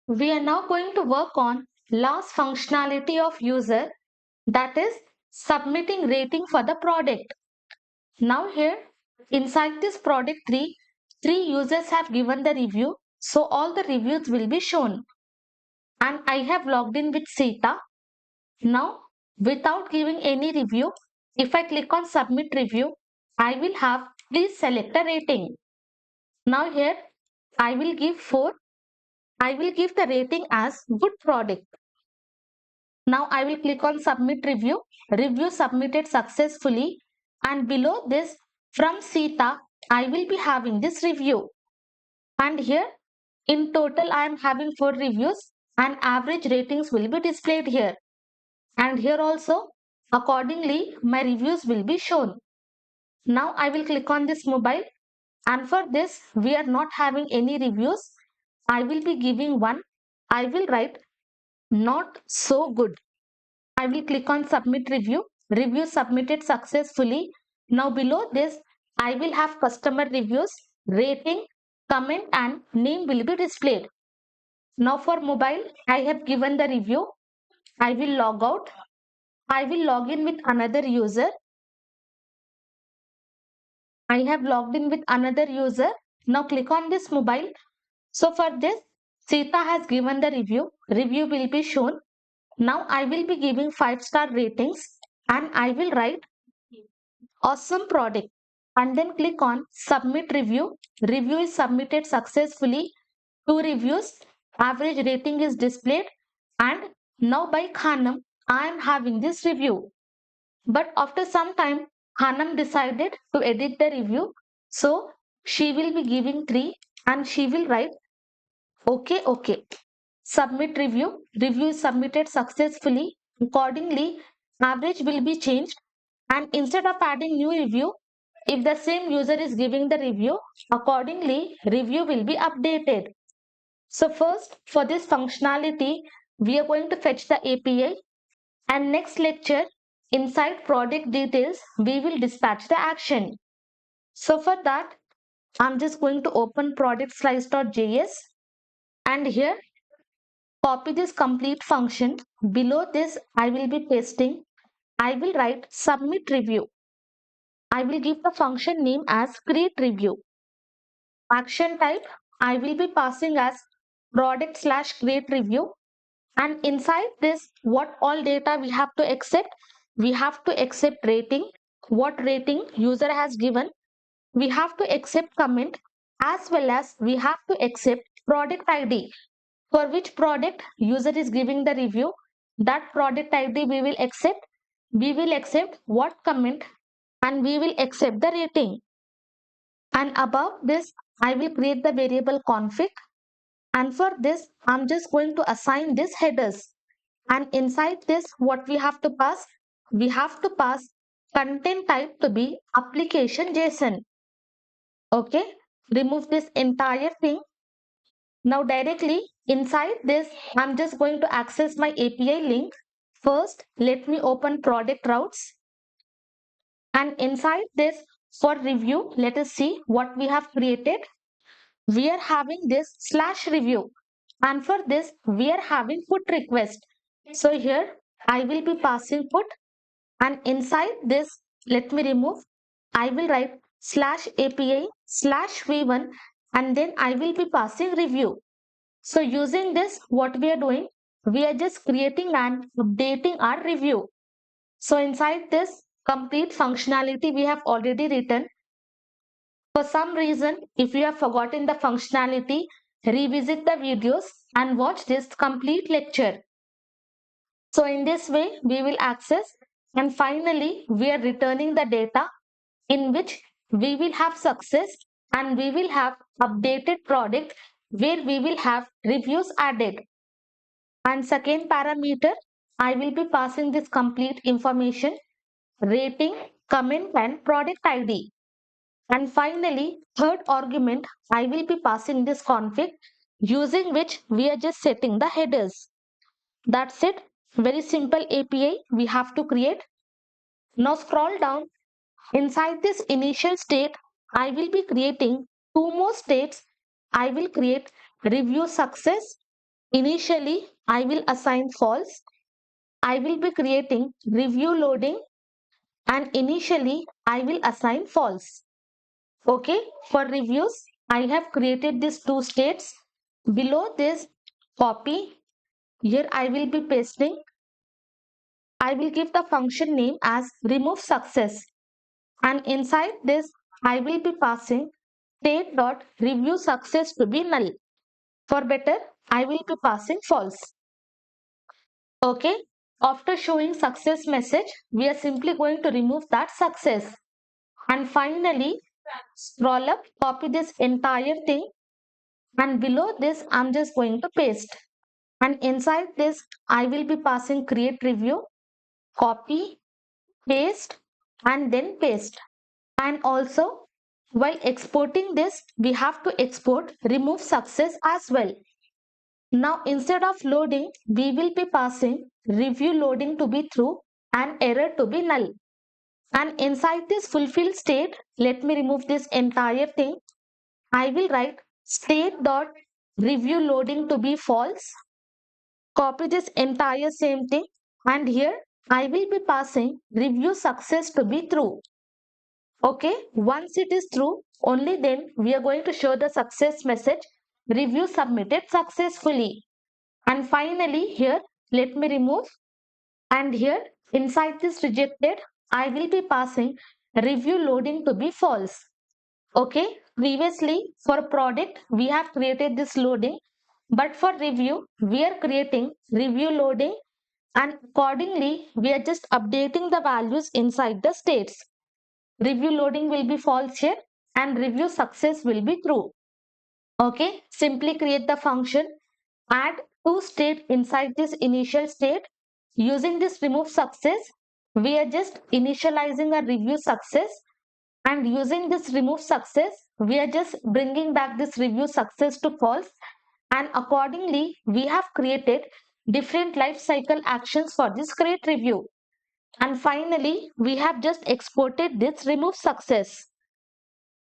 We are now going to work on last functionality of user, that is submitting rating for the product. Now here inside this product tree, three users have given the review. So all the reviews will be shown. And I have logged in with Sita. Now without giving any review, if I click on submit review, I will have please select a rating. Now here I will give 4. I will give the rating as good product. Now I will click on submit review. Review submitted successfully. And below this from Sita, I will be having this review. And here in total I am having 4 reviews and average ratings will be displayed here. And here also accordingly my reviews will be shown. Now I will click on this mobile, and for this we are not having any reviews. I will be giving one. I will write not so good. I will click on submit review. Review submitted successfully. Now below this, I will have customer reviews, rating, comment and name will be displayed. Now for mobile, I have given the review. I will log out. I will log in with another user. I have logged in with another user. Now click on this mobile. So for this, Sita has given the review. Review will be shown. Now I will be giving 5-star ratings and I will write awesome product and then click on submit review. Review is submitted successfully. 2 reviews. Average rating is displayed and now by Khanam I am having this review. But after some time Khanam decided to edit the review. So she will be giving 3 and she will write okay. Submit review. Review is submitted successfully. Accordingly, average will be changed. And instead of adding new review, if the same user is giving the review, accordingly, review will be updated. So first, for this functionality, we are going to fetch the API. And next lecture, inside product details, we will dispatch the action. So for that, I'm just going to open product slice.js. And here copy this complete function. Below this, I will be pasting. I will write submit review. I will give the function name as create review. Action type, I will be passing as product slash create review. And inside this, what all data we have to accept? We have to accept rating, what rating user has given. We have to accept comment as well as we have to accept product ID. For which product user is giving the review, that product ID we will accept. We will accept what comment and we will accept the rating. And above this, I will create the variable config. And for this, I'm just going to assign this headers. And inside this, what we have to pass? We have to pass content type to be application JSON. Okay, remove this entire thing. Now directly inside this, I'm just going to access my API link. First, let me open product routes. And inside this, for review, let us see what we have created. We are having this slash review. And for this, we are having put request. So here, I will be passing put. And inside this, let me remove. I will write slash API slash v1 and then I will be passing review. So using this, what we are doing, we are just creating and updating our review. So inside this complete functionality we have already written. For some reason, if you have forgotten the functionality, revisit the videos and watch this complete lecture. So in this way, we will access and finally we are returning the data in which we will have success and we will have updated product where we will have reviews added. And second parameter, I will be passing this complete information, rating, comment and product ID. And finally, third argument, I will be passing this config using which we are just setting the headers. That's it. Very simple API we have to create. Now scroll down. Inside this initial state, I will be creating 2 more states. I will create review success Initially, I will assign false. I will be creating review loading and initially I will assign false. Okay, for reviews, I have created these two states. Below this, copy. Here I will be pasting. I will give the function name as remove success. And inside this, I will be passing state.review success to be null. For better, I will be passing false. Okay. After showing success message, we are simply going to remove that success. And finally, scroll up, copy this entire thing. And below this, I'm just going to paste. And inside this, I will be passing create review, copy, paste, and then paste. And also, while exporting this, we have to export remove success as well. Now, instead of loading, we will be passing review loading to be true and error to be null. And inside this fulfill state, let me remove this entire thing. I will write state dot review loading to be false. Copy this entire same thing. And here I will be passing review success to be true. Okay, once it is true, only then we are going to show the success message review submitted successfully. And finally here, let me remove and here inside this rejected, I will be passing review loading to be false. Okay, previously for product, we have created this loading, but for review, we are creating review loading and accordingly, we are just updating the values inside the states. Review loading will be false here and review success will be true. Okay, simply create the function, add two state inside this initial state. Using this remove success, we are just initializing a review success and using this remove success, we are just bringing back this review success to false and accordingly, we have created different life cycle actions for this create review. And finally, we have just exported this remove success.